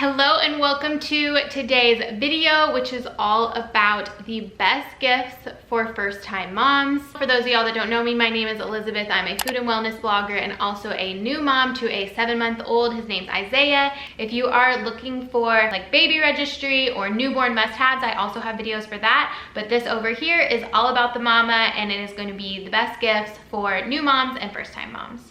Hello and welcome to today's video, which is all about the best gifts for first-time moms. For those of y'all that don't know me, my name is Elizabeth. I'm a food and wellness blogger and also a new mom to a 7-month-old. His name's Isaiah. If you are looking for like baby registry or newborn must-haves, I also have videos for that. But this over here is all about the mama, and it is going to be the best gifts for new moms and first-time moms.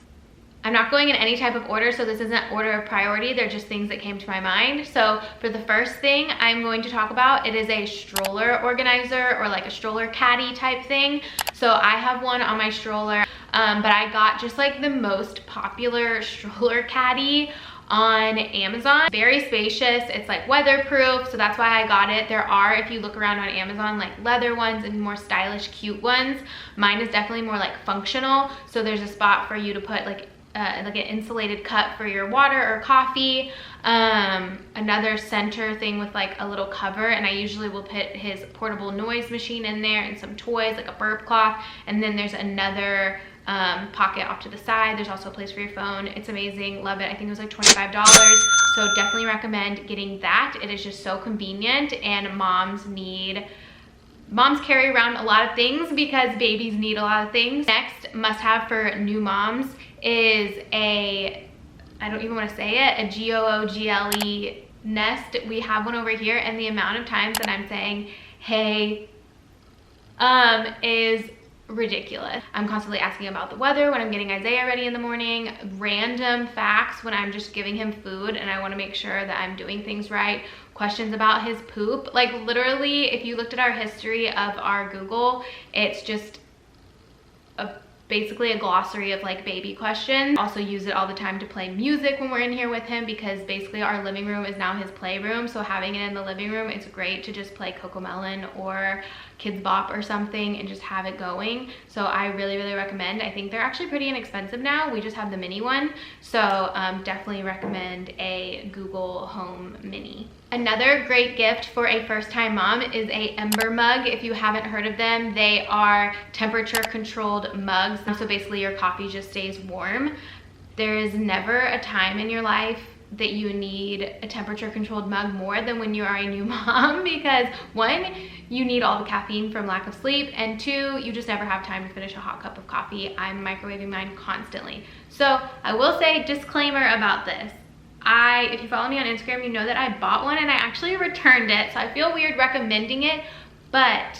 I'm not going in any type of order, so this isn't order of priority. They're just things that came to my mind. So for the first thing I'm going to talk about, it is a stroller organizer or like a stroller caddy type thing. So I have one on my stroller, but I got just like the most popular stroller caddy on Amazon. Very spacious, it's like weatherproof, so that's why I got it. There are, if you look around on Amazon, like leather ones and more stylish, cute ones. Mine is definitely more like functional, so there's a spot for you to put like an insulated cup for your water or coffee, another center thing with like a little cover, and I usually will put his portable noise machine in there and some toys like a burp cloth, and then there's another pocket off to the side. There's also a place for your phone. It's amazing, love it. I think it was like $25, so definitely recommend getting that. It is just so convenient, and moms carry around a lot of things because babies need a lot of things. Next must have for new moms is I don't even want to say it, a GOOGLE nest. We have one over here, and the amount of times that I'm saying hey is ridiculous. I'm constantly asking about the weather when I'm getting Isaiah ready in the morning, random facts when I'm just giving him food and I want to make sure that I'm doing things right, questions about his poop. Like literally, if you looked at our history of our Google, it's just basically a glossary of like baby questions. Also use it all the time to play music when we're in here with him, because basically our living room is now his playroom, so having it in the living room, it's great to just play Cocomelon or Kids Bop or something and just have it going. So I really recommend. I think they're actually pretty inexpensive now. We just have the mini one, so definitely recommend a Google Home Mini. Another great gift for a first-time mom is a Ember mug. If you haven't heard of them, they are temperature controlled mugs. So basically your coffee just stays warm. There is never a time in your life that you need a temperature controlled mug more than when you are a new mom, because one, you need all the caffeine from lack of sleep, and two, you just never have time to finish a hot cup of coffee. I'm microwaving mine constantly. So I will say, disclaimer about this. If you follow me on Instagram, you know that I bought one and I actually returned it, so I feel weird recommending it, but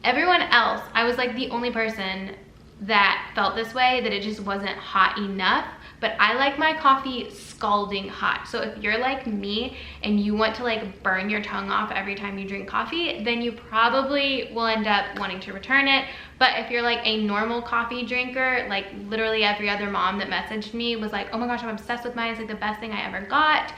everyone else, I was like the only person that felt this way, that it just wasn't hot enough. But I like my coffee scalding hot. So if you're like me and you want to like burn your tongue off every time you drink coffee, then you probably will end up wanting to return it. But if you're like a normal coffee drinker, like literally every other mom that messaged me was like, oh my gosh, I'm obsessed with mine. It's like the best thing I ever got.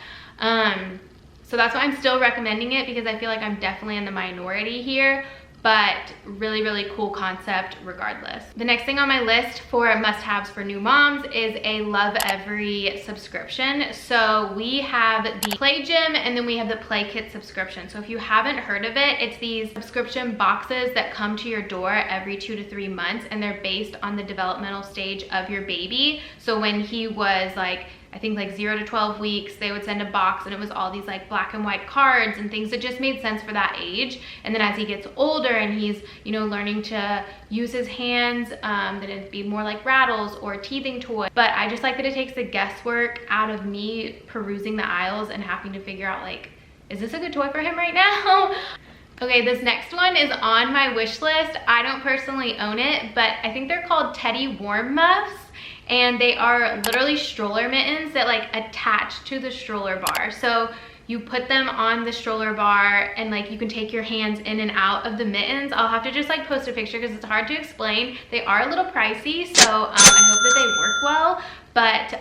So that's why I'm still recommending it, because I feel like I'm definitely in the minority here. But really cool concept regardless. The next thing on my list for must-haves for new moms is a Love Every subscription. So we have the Play Gym and then we have the Play Kit subscription. So if you haven't heard of it, it's these subscription boxes that come to your door every 2 to 3 months, and they're based on the developmental stage of your baby. So when he was like, I think like 0 to 12 weeks, they would send a box and it was all these like black and white cards and things that just made sense for that age. And then as he gets older and he's, you know, learning to use his hands, then it'd be more like rattles or teething toys. But I just like that it takes the guesswork out of me perusing the aisles and having to figure out like, is this a good toy for him right now? Okay, this next one is on my wish list. I don't personally own it, but I think they're called Teddy Warm Muffs. And they are literally stroller mittens that like attach to the stroller bar. So you put them on the stroller bar and like you can take your hands in and out of the mittens. I'll have to just like post a picture because it's hard to explain. They are a little pricey, so I hope that they work well. But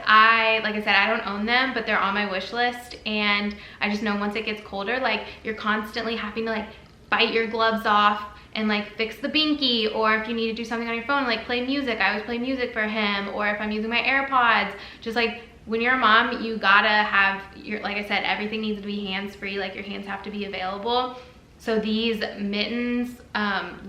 like I said, I don't own them, but they're on my wish list. And I just know once it gets colder, like you're constantly having to like bite your gloves off and like fix the binky, or if you need to do something on your phone, like play music. I always play music for him, or if I'm using my AirPods, just like when you're a mom, you gotta have your, like I said, everything needs to be hands-free, like your hands have to be available. So these mittens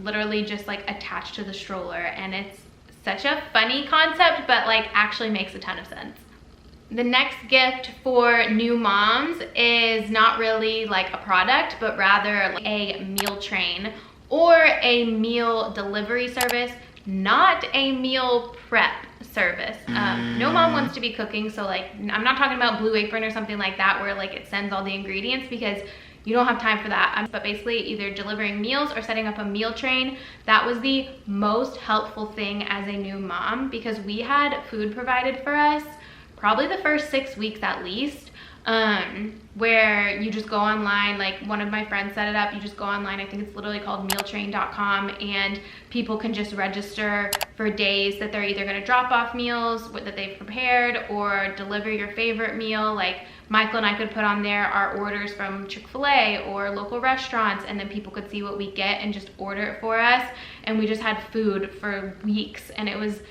literally just like attach to the stroller, and it's such a funny concept, but like actually makes a ton of sense. The next gift for new moms is not really like a product, but rather a meal train or a meal delivery service, not a meal prep service. No mom wants to be cooking, so like I'm not talking about Blue Apron or something like that where like it sends all the ingredients, because you don't have time for that. But basically either delivering meals or setting up a meal train. That was the most helpful thing as a new mom, because we had food provided for us probably the first 6 weeks at least, where you just go online. Like one of my friends set it up. You just go online, I think it's literally called mealtrain.com, and people can just register for days that they're either gonna drop off meals that they've prepared or deliver your favorite meal. Like Michael and I could put on there our orders from Chick-fil-A or local restaurants, and then people could see what we get and just order it for us. And we just had food for weeks, and it was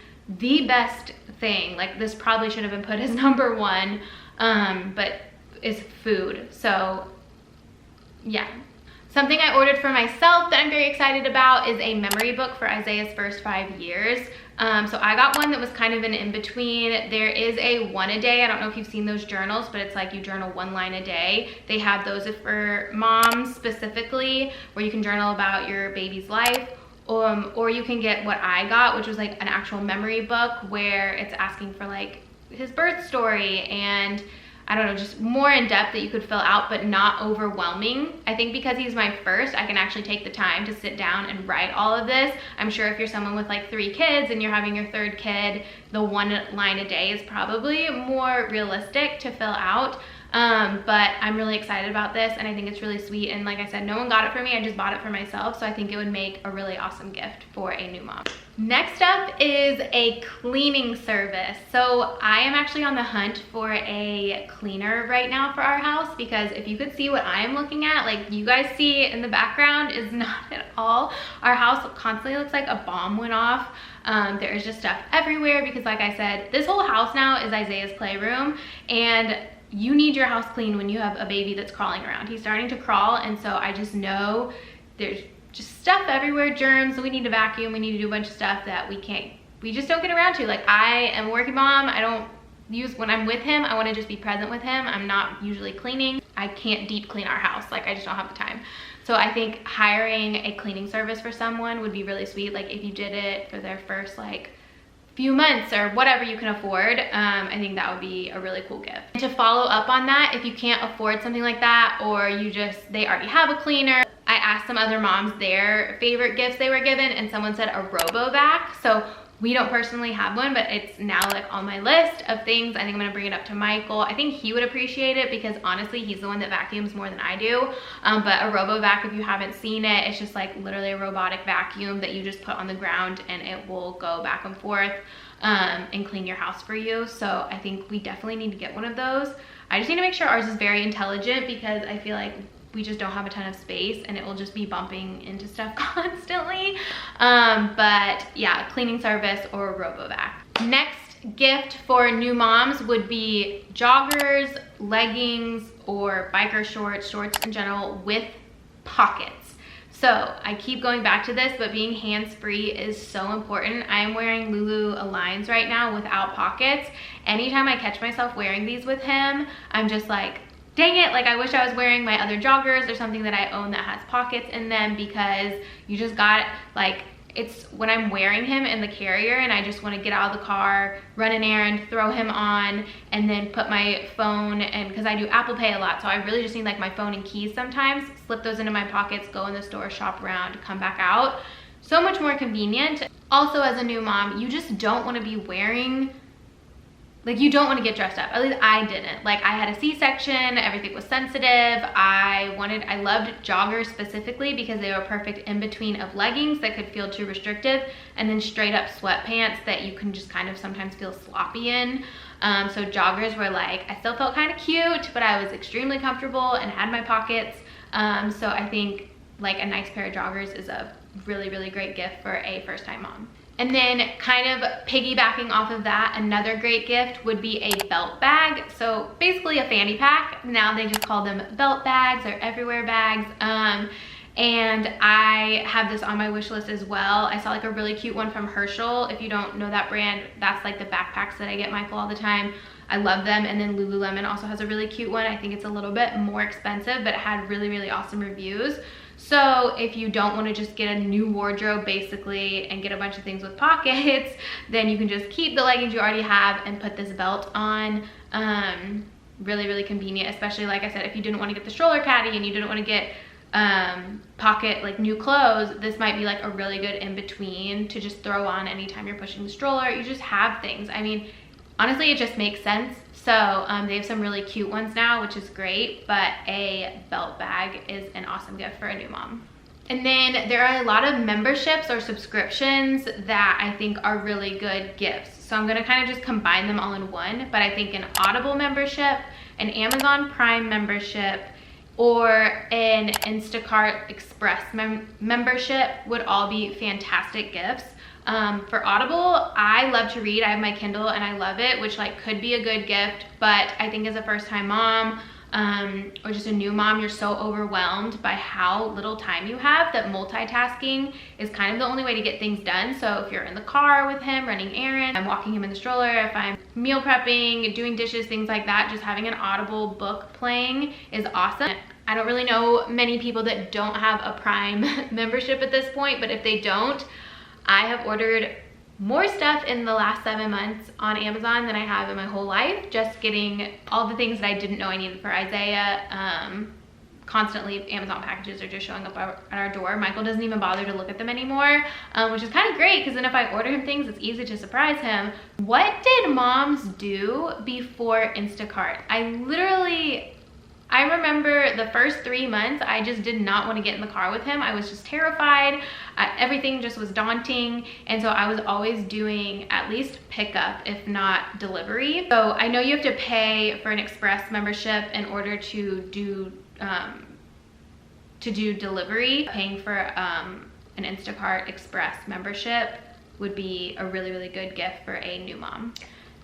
the best thing. Like this probably should have been put as number one, but it's food. So yeah. Something I ordered for myself that I'm very excited about is a memory book for Isaiah's first 5 years. So I got one that was kind of an in-between. There is a 1 a day. I don't know if you've seen those journals, but it's like you journal 1 line a day. They have those for moms specifically, where you can journal about your baby's life. Or you can get what I got, which was like an actual memory book where it's asking for like his birth story and I don't know, just more in depth that you could fill out, but not overwhelming. I think because he's my first, I can actually take the time to sit down and write all of this. I'm sure if you're someone with like 3 kids and you're having your 3rd kid, the 1 line a day is probably more realistic to fill out. But I'm really excited about this, and I think it's really sweet. And like I said, no one got it for me. I just bought it for myself. So I think it would make a really awesome gift for a new mom. Next up is a cleaning service. So I am actually on the hunt for a cleaner right now for our house, because if you could see what I am looking at, like you guys see in the background is not at all. Our house constantly looks like a bomb went off. There is just stuff everywhere because like I said, this whole house now is Isaiah's playroom, and you need your house clean when you have a baby that's crawling around. He's starting to crawl, and so I just know there's just stuff everywhere, germs. We need to vacuum. We need to do a bunch of stuff that we just don't get around to. Like I am a working mom. I don't use, when I'm with him, I want to just be present with him. I'm not usually cleaning. I can't deep clean our house. Like I just don't have the time. So I think hiring a cleaning service for someone would be really sweet. Like if you did it for their first like few months or whatever you can afford, I think that would be a really cool gift. And to follow up on that, if you can't afford something like that, or they already have a cleaner, I asked some other moms their favorite gifts they were given, and someone said a RoboVac. So we don't personally have one, but it's now like on my list of things. I think I'm gonna bring it up to Michael. I think he would appreciate it because honestly, he's the one that vacuums more than I do. But a RoboVac, if you haven't seen it, it's just like literally a robotic vacuum that you just put on the ground and it will go back and forth and clean your house for you. So I think we definitely need to get one of those. I just need to make sure ours is very intelligent because I feel like we just don't have a ton of space and it will just be bumping into stuff constantly. But yeah, cleaning service or a RoboVac. Next gift for new moms would be joggers, leggings, or biker shorts, shorts in general with pockets. So I keep going back to this, but being hands-free is so important. I am wearing Lulu Aligns right now without pockets. Anytime I catch myself wearing these with him, I'm just like, dang it, like I wish I was wearing my other joggers or something that I own that has pockets in them, because you just got like, it's when I'm wearing him in the carrier and I just want to get out of the car, run an errand, throw him on, and then put my phone, and because I do Apple Pay a lot, so I really just need like my phone and keys sometimes, slip those into my pockets, go in the store, shop around, come back out. So much more convenient. Also, as a new mom, you just don't want to be wearing, like you don't want to get dressed up. At least I didn't. Like I had a C-section, everything was sensitive. I loved joggers specifically because they were perfect in between of leggings that could feel too restrictive, and then straight up sweatpants that you can just kind of sometimes feel sloppy in. So joggers were like, I still felt kind of cute, but I was extremely comfortable and had my pockets. So I think like a nice pair of joggers is a really, really great gift for a first-time mom. And then kind of piggybacking off of that, another great gift would be a belt bag. So basically a fanny pack. Now they just call them belt bags or everywhere bags. And I have this on my wish list as well. I saw like a really cute one from Herschel. If you don't know that brand, that's like the backpacks that I get Michael all the time. I love them. And then Lululemon also has a really cute one. I think it's a little bit more expensive, but it had really, really awesome reviews. So if you don't want to just get a new wardrobe basically and get a bunch of things with pockets, then you can just keep the leggings you already have and put this belt on. Really, really convenient, especially like I said, if you didn't want to get the stroller caddy and you didn't want to get pocket like new clothes, this might be like a really good in between to just throw on anytime you're pushing the stroller. You just have things. I mean, honestly, it just makes sense. So they have some really cute ones now, which is great, but a belt bag is an awesome gift for a new mom. And then there are a lot of memberships or subscriptions that I think are really good gifts. So I'm gonna kind of just combine them all in one, but I think an Audible membership, an Amazon Prime membership, or an Instacart Express membership would all be fantastic gifts. For Audible, I love to read. I have my Kindle and I love it, which like could be a good gift, but I think as a first-time mom, or just a new mom, you're so overwhelmed by how little time you have that multitasking is kind of the only way to get things done. So if you're in the car with him, running errands, I'm walking him in the stroller, if I'm meal prepping, doing dishes, things like that, just having an Audible book playing is awesome. I don't really know many people that don't have a Prime membership at this point, but if they don't, I have ordered more stuff in the last 7 months on Amazon than I have in my whole life, just getting all the things that I didn't know I needed for Isaiah. Constantly Amazon packages are just showing up at our door. Michael doesn't even bother to look at them anymore, which is kind of great because then if I order him things, it's easy to surprise him. What did moms do before Instacart? I remember the first 3 months, I just did not want to get in the car with him. I was just terrified. Everything just was daunting. And so I was always doing at least pickup, if not delivery. So I know you have to pay for an Express membership in order to do delivery. Paying for an Instacart Express membership would be a really, really good gift for a new mom.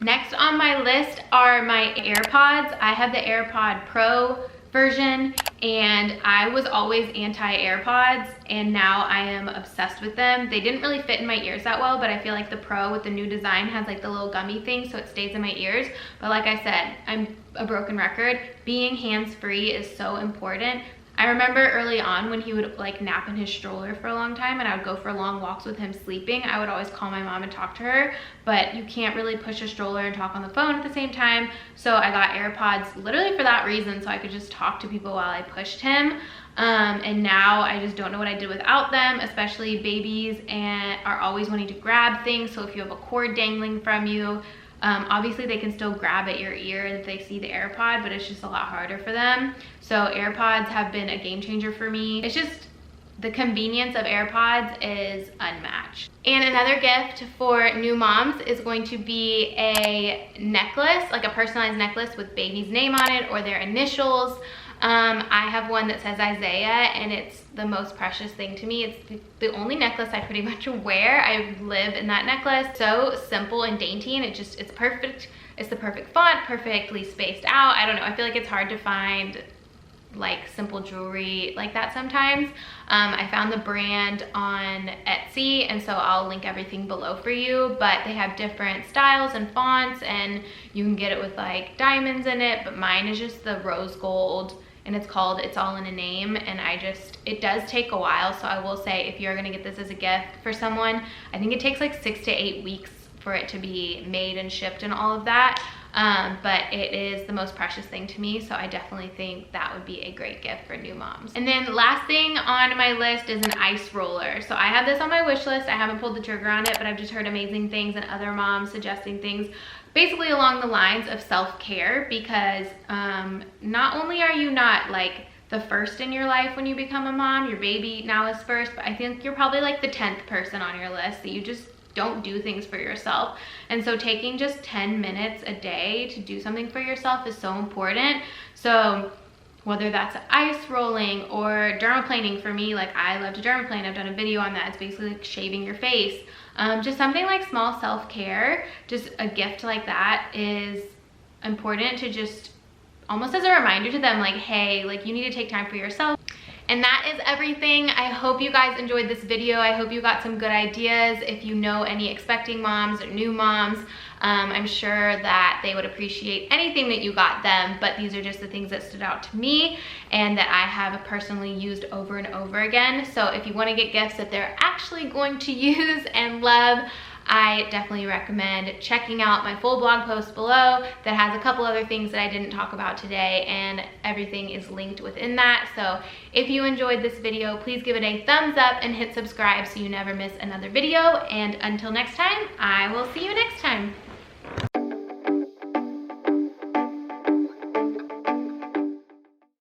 Next on my list are my AirPods. I have the AirPod Pro version and I was always anti-AirPods and now I am obsessed with them. They didn't really fit in my ears that well, but I feel like the Pro with the new design has like the little gummy thing so it stays in my ears. But like I said, I'm a broken record. Being hands-free is so important. I remember early on when he would like nap in his stroller for a long time and I would go for long walks with him sleeping, I would always call my mom and talk to her, but you can't really push a stroller and talk on the phone at the same time. So I got AirPods literally for that reason, so I could just talk to people while I pushed him. And now I just don't know what I did without them, especially babies and are always wanting to grab things. So if you have a cord dangling from you, obviously they can still grab at your ear if they see the AirPod, but it's just a lot harder for them. So AirPods have been a game changer for me. It's just the convenience of AirPods is unmatched. And another gift for new moms is going to be a necklace, like a personalized necklace with baby's name on it or their initials. I have one that says Isaiah and it's the most precious thing to me. It's the only necklace I pretty much wear. I live in that necklace. So simple and dainty and it's perfect. It's the perfect font, perfectly spaced out. I don't know, I feel like it's hard to find like simple jewelry like that sometimes. I found the brand on Etsy and so I'll link everything below for you, but they have different styles and fonts and you can get it with like diamonds in it, but mine is just the rose gold and it's called It's All in a Name, and it does take a while. So I will say if you're gonna get this as a gift for someone, I think it takes like 6 to 8 weeks for it to be made and shipped and all of that. But it is the most precious thing to me, so I definitely think that would be a great gift for new moms. And then last thing on my list is an ice roller. So I have this on my wish list. I haven't pulled the trigger on it, but I've just heard amazing things and other moms suggesting things basically along the lines of self-care, because not only are you not like the first in your life when you become a mom, your baby now is first, but I think you're probably like the 10th person on your list that you just don't do things for yourself. And so taking just 10 minutes a day to do something for yourself is so important. So whether that's ice rolling or dermaplaning, for me, like I love to dermaplane. I've done a video on that. It's basically like shaving your face. Just something like small self-care, just a gift like that is important to just almost as a reminder to them, like, hey, like you need to take time for yourself. And that is everything. I hope you guys enjoyed this video. I hope you got some good ideas. If you know any expecting moms or new moms, I'm sure that they would appreciate anything that you got them, but these are just the things that stood out to me and that I have personally used over and over again. So if you want to get gifts that they're actually going to use and love, I definitely recommend checking out my full blog post below that has a couple other things that I didn't talk about today, and everything is linked within that. So if you enjoyed this video, please give it a thumbs up and hit subscribe so you never miss another video. And until next time, I will see you next time.